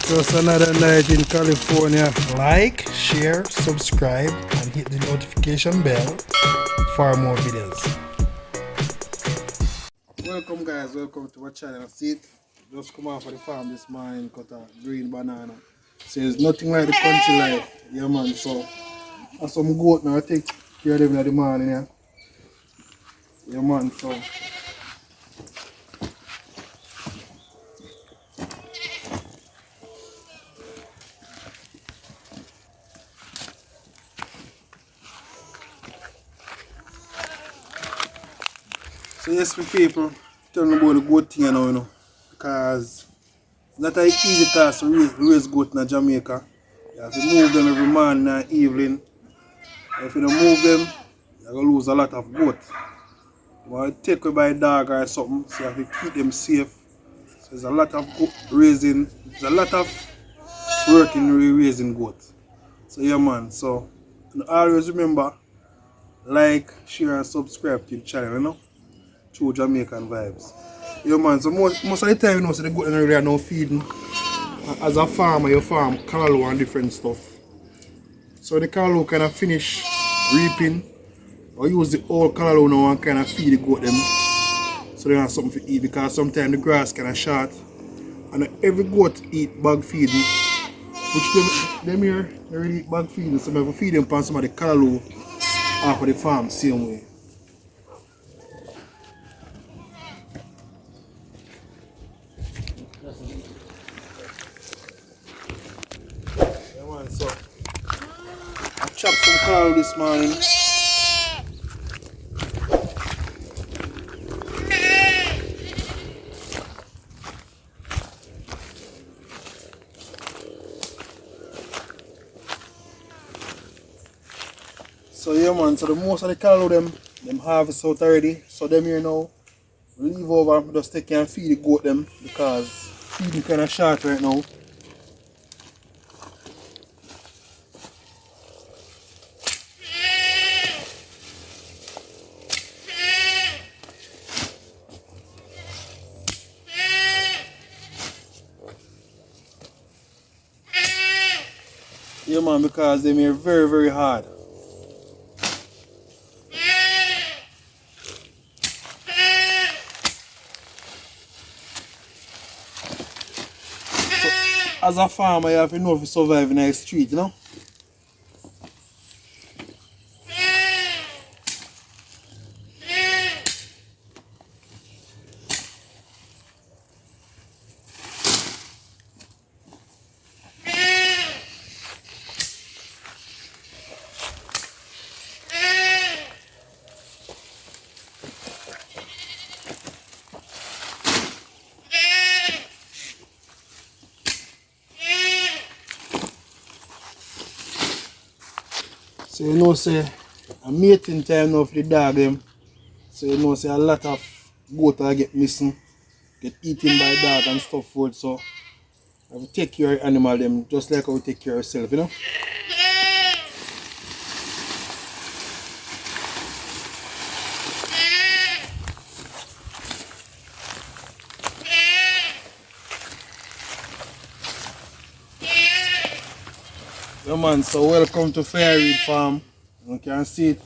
Just another night in California. Like, share, subscribe, and hit the notification bell for more videos. Welcome guys, welcome to my channel. See it? Just come off of the farm this morning, cut a green banana. So it's nothing like the country life. Yeah man, so I some goat now I take care of them in the morning, yeah. Yeah man, so yes, my people, tell me about the goat thing now, you know, because it's not an easy task to raise goat in Jamaica. You have to move them every morning and evening. And if you don't move them, you're going to lose a lot of goat. You want to take away by a dog or something, so you have to keep them safe. So there's a lot of goat raising, there's a lot of work in raising goat. So yeah man, so always remember, like, share and subscribe to the channel, you know. True Jamaican Vibes. Yeah man, so most of the time you know, so the goat don't really are now feeding. As a farmer, you farm callaloo and different stuff. So the callaloo kind of finish reaping, or use the old callaloo now and kind of feed the goat them, so they have something to eat, because sometimes the grass kind of short. And every goat eat bag feeding, which them here, they really eat bag feeding, so I feed them on some of the callaloo off of the farm same way. So I chopped some callaloo this morning. So yeah man, so the most of the callaloo them harvest out already. So them here now, leave over, just take and feed the goat them, because feeding kind of short right now. Yeah man, because them here very hard. So, as a farmer, you have to know if you survive in the street, you know. So you know say a mating time now for the dog them. So you know say a lot of goat are get missing, get eaten by dog and stuff for it. So I have to take care of animal them just like how we take care of ourselves, you know. Yeah man, so welcome to Fire Reid farm. You can see it.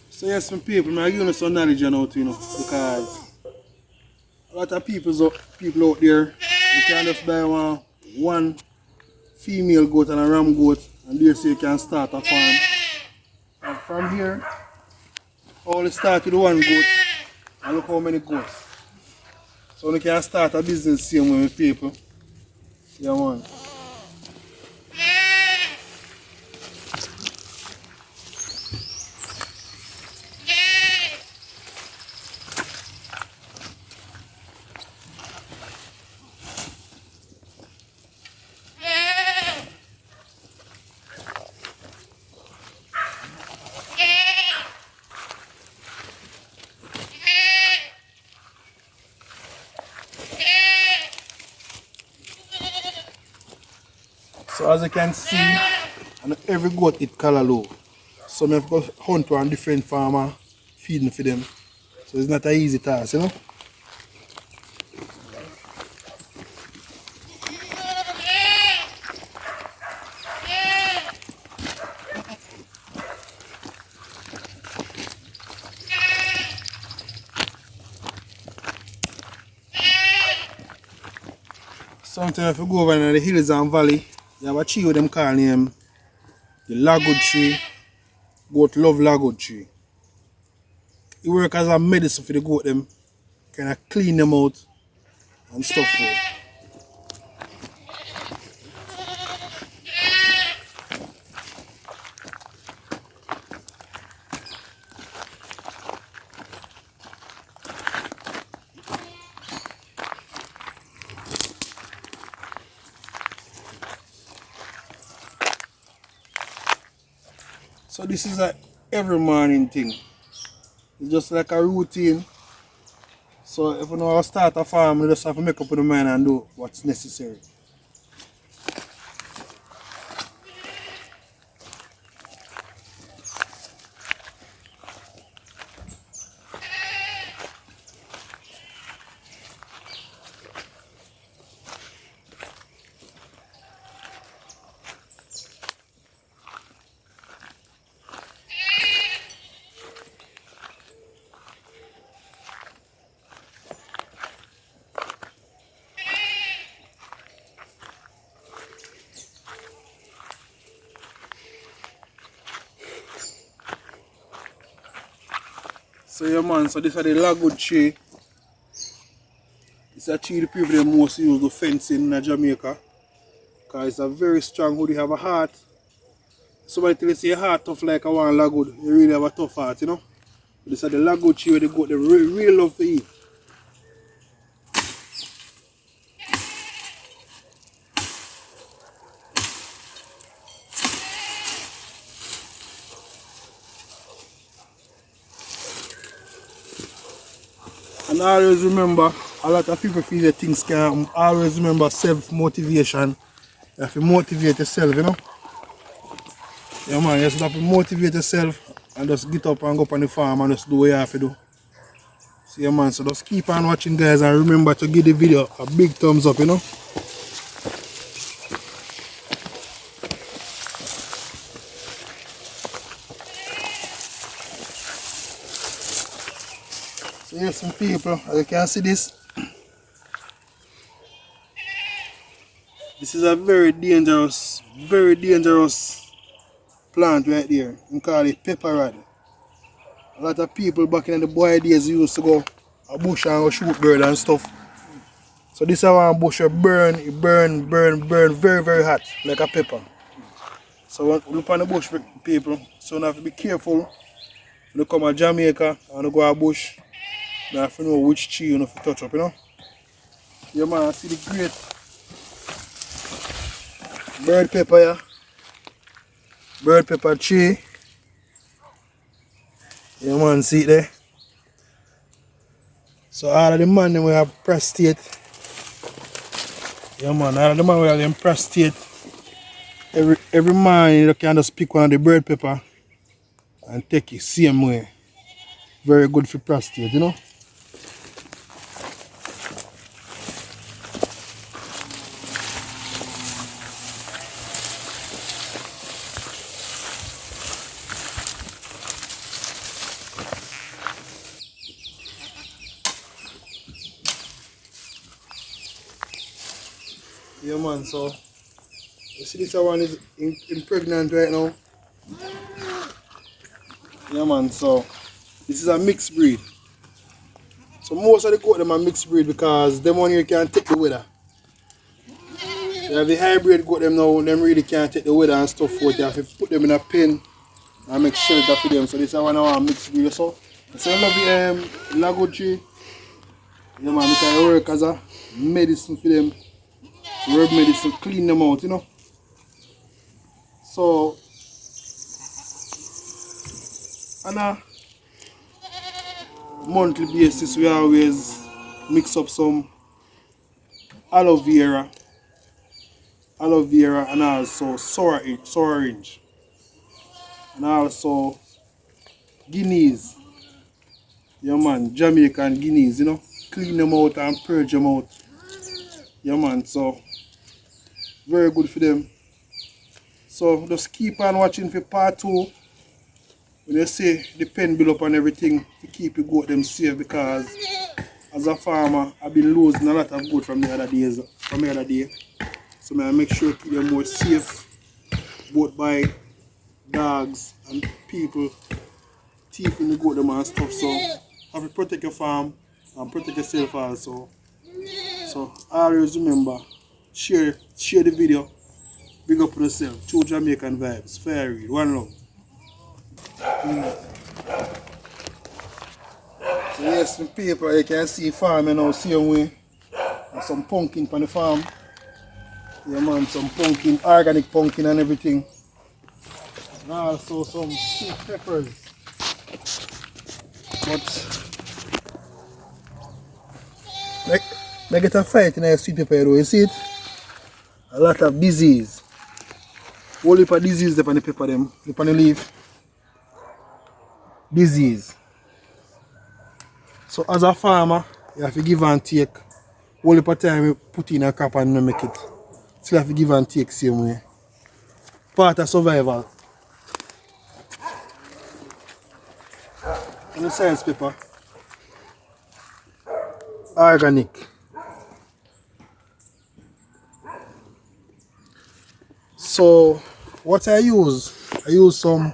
So yes, my people, I'm giving you some knowledge now too, you know, because a lot of people out there, you can just buy one female goat and a ram goat, and they say you can start a farm. And from here, all it start with one goat, and look how many goats. So you can start a business same way with people. Yeah man. So as you can see, and every goat eat callaloo. So I have to go hunt to a different farmer, feeding for them. So it's not an easy task, you know. Sometimes if you go over in the hills and valley, you have a tree with them call name the lagwood tree. Goat love lagwood tree. It works as a medicine for the goat them, kind of clean them out and stuff for it. So this is a every morning thing. It's just like a routine. So if you know how to start a farm, you just have to make up your mind and do what's necessary. So yeah man, so this is the lagwood tree. It's a tree the people they most use to fencing in Jamaica. Because it's a very strong wood, you have a heart. Somebody tell you say your heart tough like a one lagwood, you really have a tough heart, you know. This is the lagwood tree where they go, they really love to eat. And always remember, a lot of people feel that things can always remember self-motivation. You have to motivate yourself, you know. Yeah man, you just have to motivate yourself and just get up and go up on the farm and just do what you have to do. So yeah man, so just keep on watching guys and remember to give the video a big thumbs up, you know. So here's some people, as you can see this. This is a very dangerous plant right there. We call it Fire Reid. A lot of people back in the boy days used to go a bush and go shoot bird and stuff. So this is one bush it burn very hot like a pepper. So when you look on the bush people, so you have to be careful when you come to Jamaica and you go to a bush. You have to know which tree you have to touch up, you know. Yeah man, I see the great bird pepper here. Bird pepper tree. Yeah man, see it there. So all of the man we have prostate. Yeah man, all of the man we have them prostate. Every man you can just pick one of the bird pepper and take it same way. Very good for prostate, you know. Yeah man, so you see this one is pregnant right now. Yeah man, so this is a mixed breed. So most of the goat them are mixed breed because them one here can take the weather. You have the hybrid goat them now, them really can't take the weather and stuff for it. You have to put them in a pen and make shelter for them. So this is one of our mixed breed. So I love the lagwood tree. Yeah man, because it work as a medicine for them. Herb medicine, clean them out, you know. So on a monthly basis we always mix up some aloe vera aloe vera, and also sour orange. And also guineas. Yeah man, Jamaican guineas, you know. Clean them out and purge them out. Yeah man, so very good for them. So just keep on watching for part 2. When they say the pen build up and everything to keep the goat them safe, because as a farmer I've been losing a lot of goat from the other day. So I make sure to keep them more safe, both by dogs and people thieving the goat them and stuff. So have to protect your farm and protect yourself also. So always remember, share the video. Big up on yourself. True Jamaican Vibes. Fire Reid. One love. So yes, some people you can see farming now same way. And some pumpkin on the farm. Yeah man, some pumpkin, organic pumpkin and everything. And also some sweet peppers. But I get a fight in a sweet pepper though, you see it? A lot of disease. Whole heap of disease upon the pepper them, upon the leaf. Disease. So as a farmer, you have to give and take. Whole heap of time you put in a crop and not make it. Still have to give and take same way. Part of survival. And the science pepper. Organic. So what I use some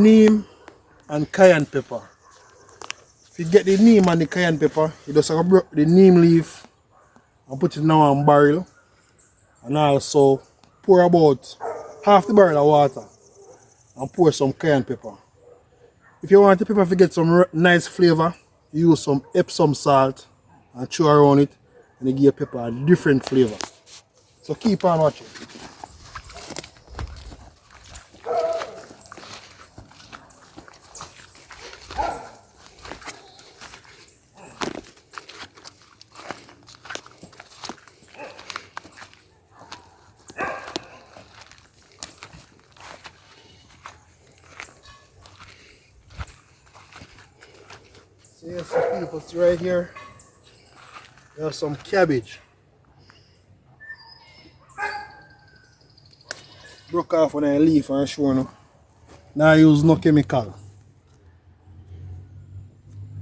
neem and cayenne pepper. If you get the neem and the cayenne pepper, you just break the neem leaf and put it in a barrel, and also pour about half the barrel of water and pour some cayenne pepper. If you want the pepper to get some nice flavor, you use some Epsom salt and throw around it, and you give your pepper a different flavor. So keep on watching. So here's some people, see right here, there's some cabbage. Broke off on a leaf and show you. Now I use no chemical.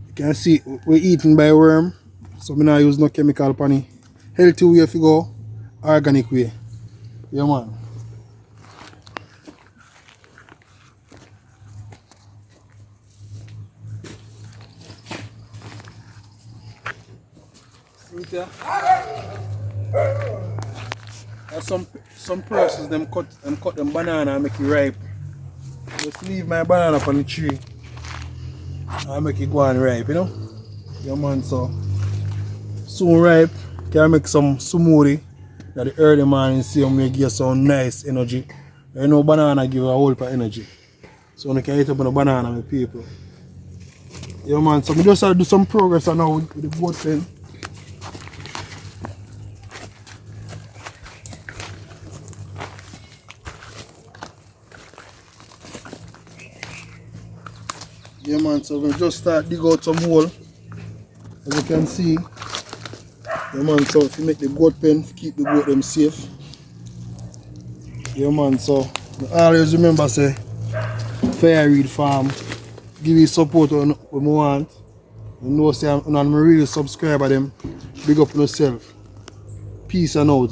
You can see we're eaten by worm, so I now use no chemical upon it. Healthy way if you go, organic way. Yeah man. See there? Some persons them cut them banana and make it ripe. Just leave my banana up on the tree and make it go and ripe, you know? Yeah man, so soon ripe, can make some smoothie that the early morning same way give some nice energy. You know banana give a whole lot of energy. So you can eat up on the banana with people. Yeah man, so we just have to do some progress now with the goat pen. Yeah man, so we just start dig out some hole. As you can see. Yeah man, so if you make the goat pen, keep the goat them safe. Yeah man, so always remember say Fire Reid farm. Give you support when we want. You know say I'm really subscribe to them. Big up on yourself. Peace and out.